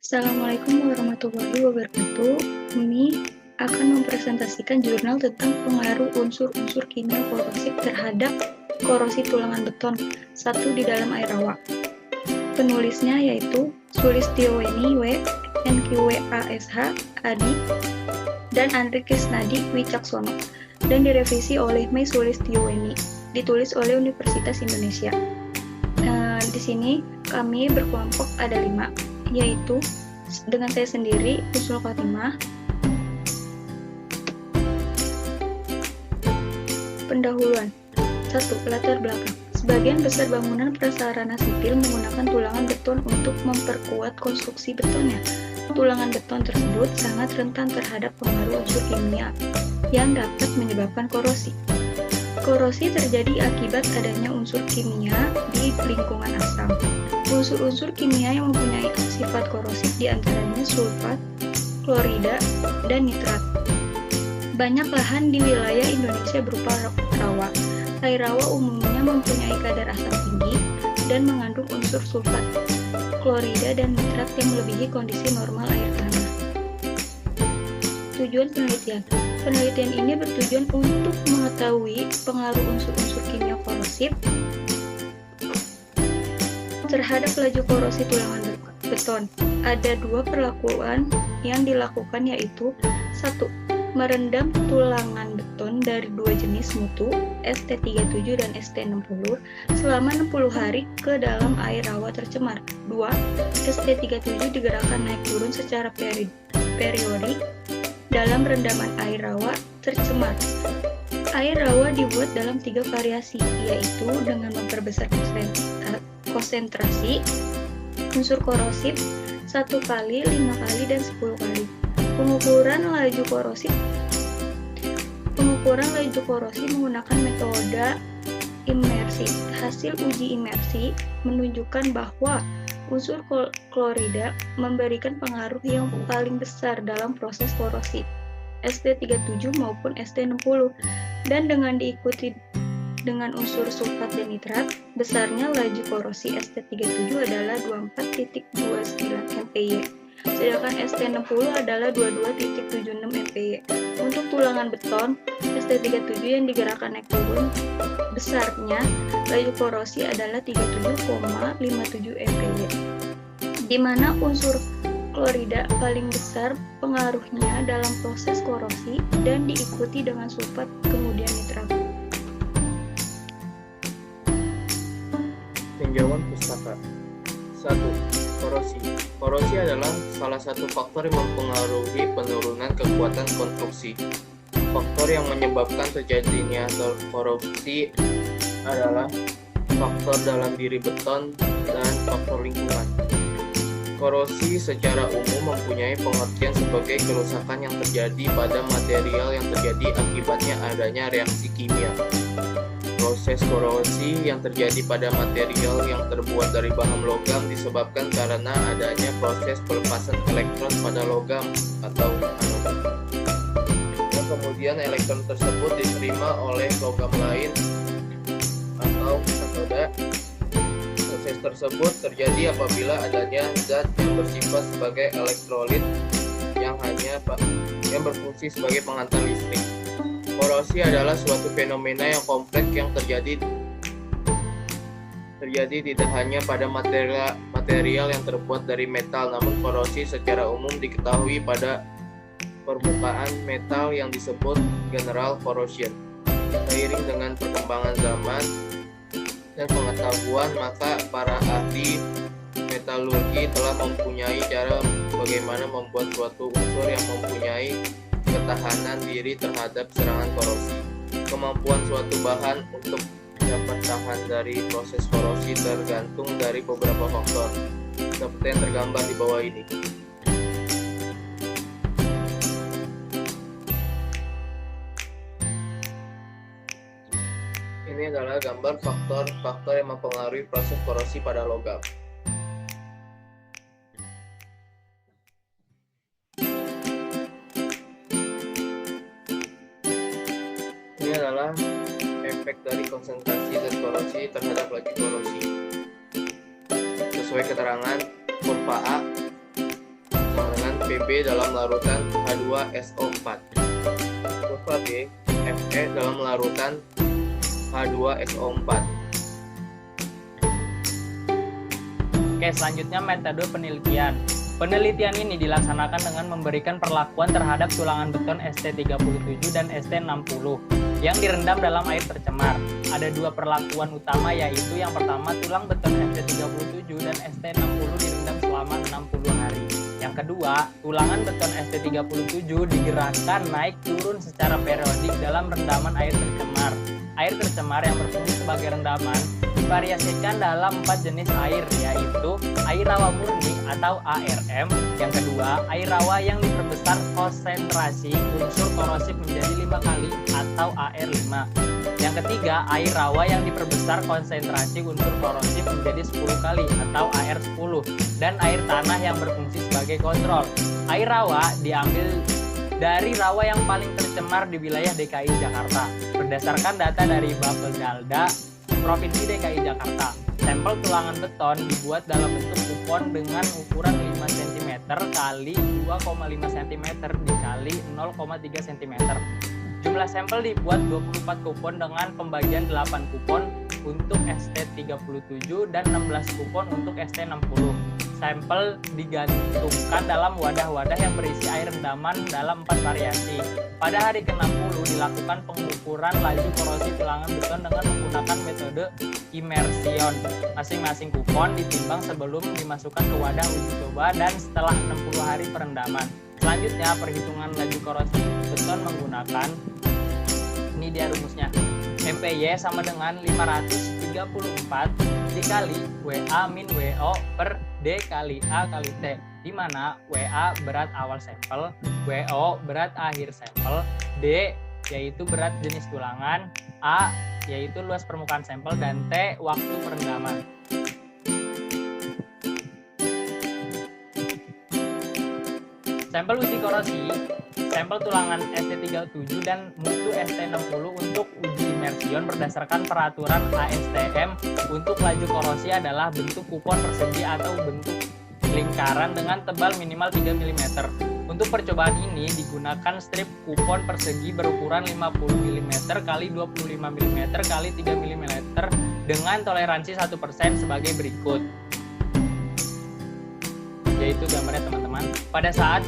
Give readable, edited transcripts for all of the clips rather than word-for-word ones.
Assalamualaikum warahmatullahi wabarakatuh. Kami akan mempresentasikan jurnal tentang pengaruh unsur-unsur kimia korosif terhadap korosi tulangan beton 1 di dalam air rawa. Penulisnya yaitu Sulistioweni W, NQWASH, Adi, dan Andri Krisnadi Wicaksono, dan direvisi oleh Mei Sulistioweni, ditulis oleh Universitas Indonesia. Di sini kami berkelompok ada 5, yaitu dengan saya sendiri, Husnul Khotimah. Pendahuluan. 1. Latar belakang. Sebagian besar bangunan prasarana sipil menggunakan tulangan beton untuk memperkuat konstruksi betonnya. Tulangan beton tersebut sangat rentan terhadap pengaruh unsur kimia yang dapat menyebabkan korosi. Korosi terjadi akibat adanya unsur kimia di lingkungan asam. Unsur-unsur kimia yang mempunyai sifat korosif diantaranya sulfat, klorida, dan nitrat. Banyak lahan di wilayah Indonesia berupa rawa. Air rawa umumnya mempunyai kadar asam tinggi dan mengandung unsur sulfat, klorida, dan nitrat yang melebihi kondisi normal air tanah. Tujuan penelitian. Penelitian ini bertujuan untuk mengetahui pengaruh unsur-unsur kimia korosif terhadap laju korosi tulangan beton. Ada 2 perlakuan yang dilakukan, yaitu 1. Merendam tulangan beton dari 2 jenis mutu, ST37 dan ST60, selama 60 hari ke dalam air rawa tercemar. 2. ST37 digerakkan naik turun secara periodik dalam rendaman air rawa tercemar. Air rawa dibuat dalam 3 variasi, yaitu dengan memperbesar konsentrasi unsur korosif 1 kali, 5 kali, dan 10 kali. Pengukuran laju korosi menggunakan metode imersi. Hasil uji imersi menunjukkan bahwa unsur klorida memberikan pengaruh yang paling besar dalam proses korosi ST37 maupun ST60, dan dengan diikuti dengan unsur sulfat dan nitrat, besarnya laju korosi ST37 adalah 24.29 MPy, sedangkan ST60 adalah 22.76 MPy. Untuk tulangan beton, ST37 yang digerakkan naik turun, besarnya laju korosi adalah 37,57 MPy, di mana unsur klorida paling besar pengaruhnya dalam proses korosi dan diikuti dengan sulfat kemudian nitrat. Tinjauan pustaka. 1. Korosi. Korosi adalah salah satu faktor yang mempengaruhi penurunan kekuatan konstruksi. Faktor yang menyebabkan terjadinya korosi adalah faktor dalam diri beton dan faktor lingkungan. Korosi secara umum mempunyai pengertian sebagai kerusakan yang terjadi pada material yang terjadi akibatnya adanya reaksi kimia. Proses korosi yang terjadi pada material yang terbuat dari bahan logam disebabkan karena adanya proses pelepasan elektron pada logam atau anoda. Dan kemudian elektron tersebut diterima oleh logam lain atau katoda. Proses tersebut terjadi apabila adanya zat yang bersifat sebagai elektrolit yang berfungsi sebagai pengantar listrik. Korosi adalah suatu fenomena yang kompleks yang terjadi tidak hanya pada material yang terbuat dari metal, namun korosi secara umum diketahui pada permukaan metal yang disebut general corrosion. Seiring dengan perkembangan zaman dan pengetahuan, maka para ahli metalurgi telah mempunyai cara bagaimana membuat suatu unsur yang mempunyai ketahanan diri terhadap serangan korosi. Kemampuan suatu bahan untuk dapat tahan dari proses korosi tergantung dari beberapa faktor, seperti yang tergambar di bawah ini. Ini adalah gambar faktor-faktor yang mempengaruhi proses korosi pada logam. Ini adalah efek dari konsentrasi zat korosi terhadap laju korosi. Sesuai keterangan kurva A, Pb dalam larutan H2SO4. Sulfat B, Fe dalam larutan H2SO4. Oke, selanjutnya metode penelitian. Penelitian ini dilaksanakan dengan memberikan perlakuan terhadap tulangan beton ST37 dan ST60 yang direndam dalam air tercemar. Ada dua perlakuan utama, yaitu yang pertama tulang beton ST37 dan ST60 direndam selama 60 hari. Yang kedua, tulangan beton ST37 digerakkan naik turun secara periodik dalam rendaman air tercemar. Air tercemar yang berfungsi sebagai rendaman divariasikan dalam 4 jenis air, yaitu air rawa murni atau ARM. Yang kedua, air rawa yang diperbesar konsentrasi unsur korosif menjadi 5 kali atau AR5. Yang ketiga, air rawa yang diperbesar konsentrasi unsur korosif menjadi 10 kali atau AR10. Dan air tanah yang berfungsi sebagai kontrol. Air rawa diambil dari rawa yang paling tercemar di wilayah DKI Jakarta. Berdasarkan data dari Bapedalda Provinsi DKI Jakarta, sampel tulangan beton dibuat dalam bentuk kupon dengan ukuran 5 cm kali 2,5 cm dikali 0,3 cm. Jumlah sampel dibuat 24 kupon dengan pembagian 8 kupon untuk ST37 dan 16 kupon untuk ST60. Sampel digantungkan dalam wadah-wadah yang berisi air rendaman dalam 4 variasi. Pada hari ke-60 dilakukan pengukuran laju korosi tulangan beton dengan menggunakan metode immersion. Masing-masing kupon ditimbang sebelum dimasukkan ke wadah uji coba dan setelah 60 hari perendaman. Selanjutnya, perhitungan laju korosi beton menggunakan, ini dia rumusnya, MPY sama dengan 534 dikali WA min WO per D kali A kali T, di mana WA berat awal sampel, WO berat akhir sampel, D yaitu berat jenis tulangan, A yaitu luas permukaan sampel, dan T waktu perendaman. Sampel uji korosi, sampel tulangan ST37 dan mutu ST60 untuk uji immersion berdasarkan peraturan ASTM untuk laju korosi adalah bentuk kupon persegi atau bentuk lingkaran dengan tebal minimal 3 mm. Untuk percobaan ini digunakan strip kupon persegi berukuran 50 mm x 25 mm x 3 mm dengan toleransi 1% sebagai berikut. Yaitu gambarnya teman-teman. Pada saat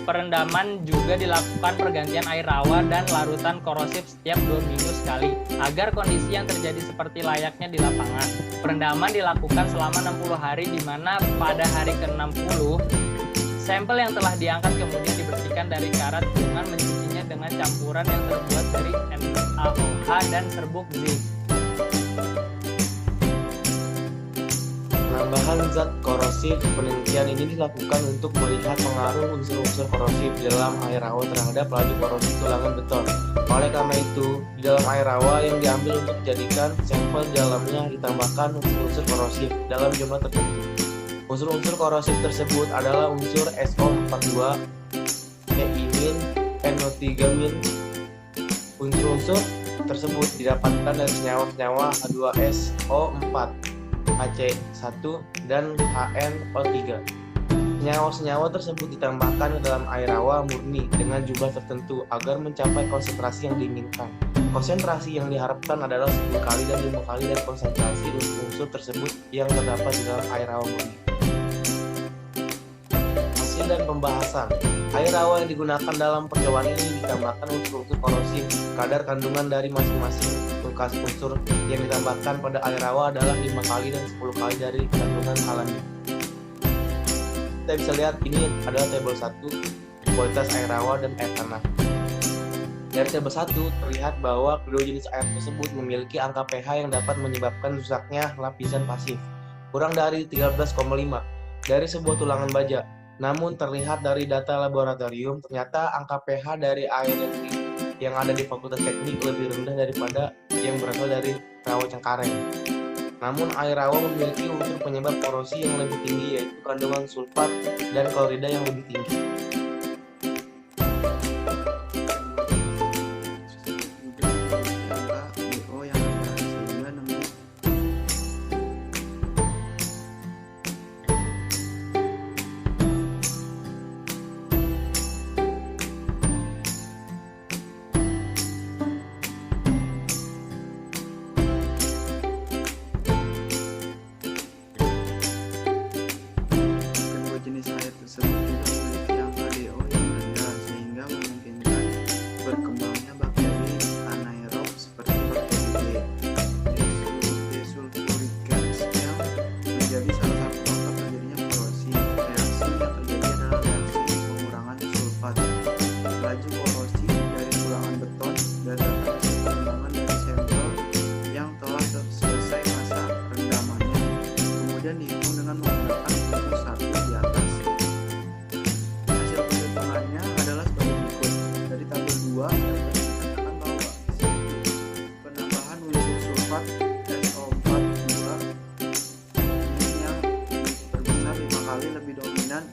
perendaman juga dilakukan pergantian air rawa dan larutan korosif setiap 2 minggu sekali agar kondisi yang terjadi seperti layaknya di lapangan. Perendaman dilakukan selama 60 hari, di mana pada hari ke-60 sampel yang telah diangkat kemudian dibersihkan dari karat dengan mencucinya dengan campuran yang terbuat dari NaOH dan serbuk zinc. Penambahan zat korosif. Penelitian ini dilakukan untuk melihat pengaruh unsur-unsur korosif di dalam air rawa terhadap laju korosi tulangan beton. Oleh karena itu, di dalam air rawa yang diambil untuk dijadikan sampel di dalamnya ditambahkan unsur-unsur korosif dalam jumlah tertentu. Unsur-unsur korosif tersebut adalah unsur SO42, Ei-, NO3-. Unsur-unsur tersebut didapatkan dari senyawa-senyawa H2SO4, HC1, dan HNO3. Senyawa-senyawa tersebut ditambahkan ke dalam air rawa murni dengan jumlah tertentu agar mencapai konsentrasi yang diinginkan. Konsentrasi yang diharapkan adalah 10 kali dan 5 kali dari konsentrasi unsur tersebut yang terdapat di dalam air rawa murni. Hasil dan pembahasan. Air rawa yang digunakan dalam percobaan ini ditambahkan unsur-unsur korosif. Kadar kandungan dari masing-masing unsur yang ditambahkan pada air rawa adalah 5 kali dan 10 kali dari kandungan alami. Kita bisa lihat ini adalah tabel 1 kualitas air rawa dan air tanah. Dari tabel 1 terlihat bahwa kedua jenis air tersebut memiliki angka pH yang dapat menyebabkan rusaknya lapisan pasif kurang dari 13,5 dari sebuah tulangan baja. Namun terlihat dari data laboratorium ternyata angka pH dari air yang ada di Fakultas Teknik lebih rendah daripada yang berasal dari rawa Cengkareng. Namun air rawa memiliki unsur penyebab korosi yang lebih tinggi, yaitu kandungan sulfat dan klorida yang lebih tinggi. dominan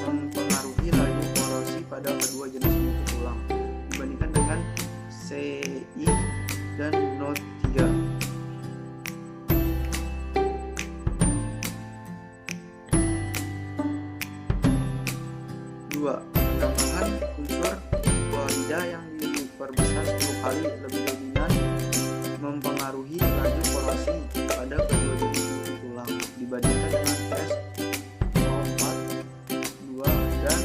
mempengaruhi laju korosi pada kedua jenis mutu tulang dibandingkan dengan CI dan NO3. Penambahan unsur klorida yang diperbesar 10 kali lebih dominan mempengaruhi laju korosi pada kedua jenis mutu tulang dibandingkan dengan tes NO4, 2, dan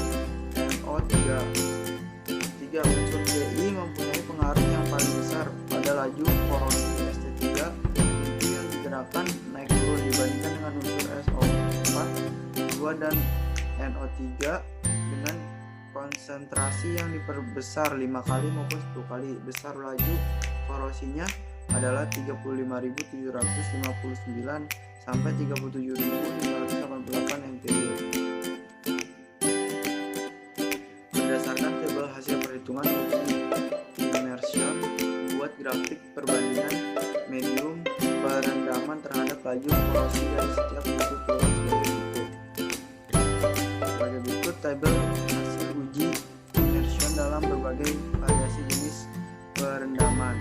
NO3. 3. Unsur CI mempunyai pengaruh yang paling besar pada laju korosi ST3 itu yang digerakkan naik turun dibandingkan dengan unsur SO4, 2, dan NO3 dengan konsentrasi yang diperbesar 5 kali maupun 10 kali. Besar laju korosinya adalah 35.759 sampai 37.588 MPa. Berdasarkan tabel hasil perhitungan uji immersion, buat grafik perbandingan medium perendaman terhadap laju korosi dari setiap mutu tulang sebagai berikut tabel hasil uji immersion dalam berbagai variasi jenis perendaman.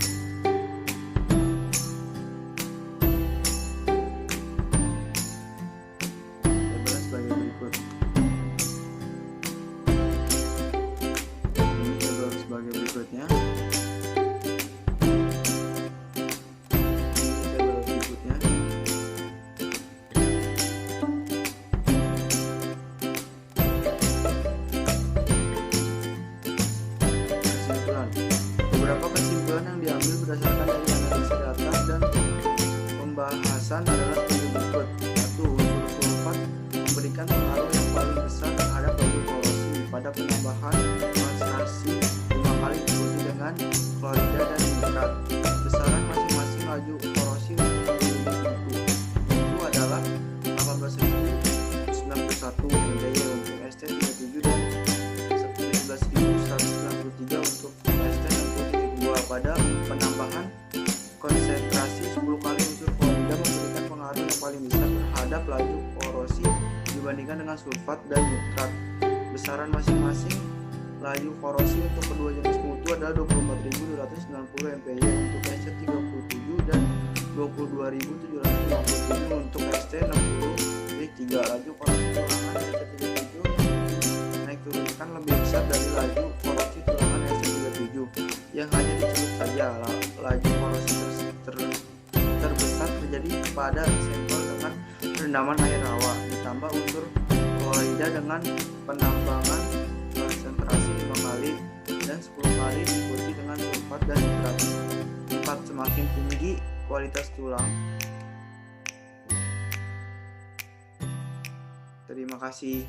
Tabelnya sebagai berikut. Ini tabel sebagai berikutnya. Ini tabel berikutnya. Beberapa kesimpulan yang diambil berdasarkan dari analisa data dan pembahasan adalah sebagai berikut. 1. Unsur sulfat memberikan pengaruh yang paling besar terhadap laju korosi pada penambahan konsentrasi 5 kali diikuti dengan klorida dan nitrat. Besaran masing-masing laju korosi untuk kedua mutu itu adalah 18.091 MPa untuk ST37 dan 11.193 untuk ST60.2. Pada penambahan konsentrasi 10 kali unsur klorida memberikan pengaruh yang paling besar terhadap laju korosi dibandingkan dengan sulfat dan nitrat. Besaran masing-masing laju korosi untuk kedua jenis mutu adalah 24.290 MPa untuk ST37 dan 22.757 untuk ST60.3. Laju korosi tulangan ST37 naik turunkan lebih besar dari laju korosi tulangan ST37 yang hanya dicelup saja. Laju korosi terbesar terjadi pada sampel dengan rendaman air rawa ditambah unsur klorida dengan penambangan konsentrasi 5 kali dan 10 kali diikuti dengan sulfat dan nitrat. 4. Semakin tinggi kualitas tulang. Terima kasih.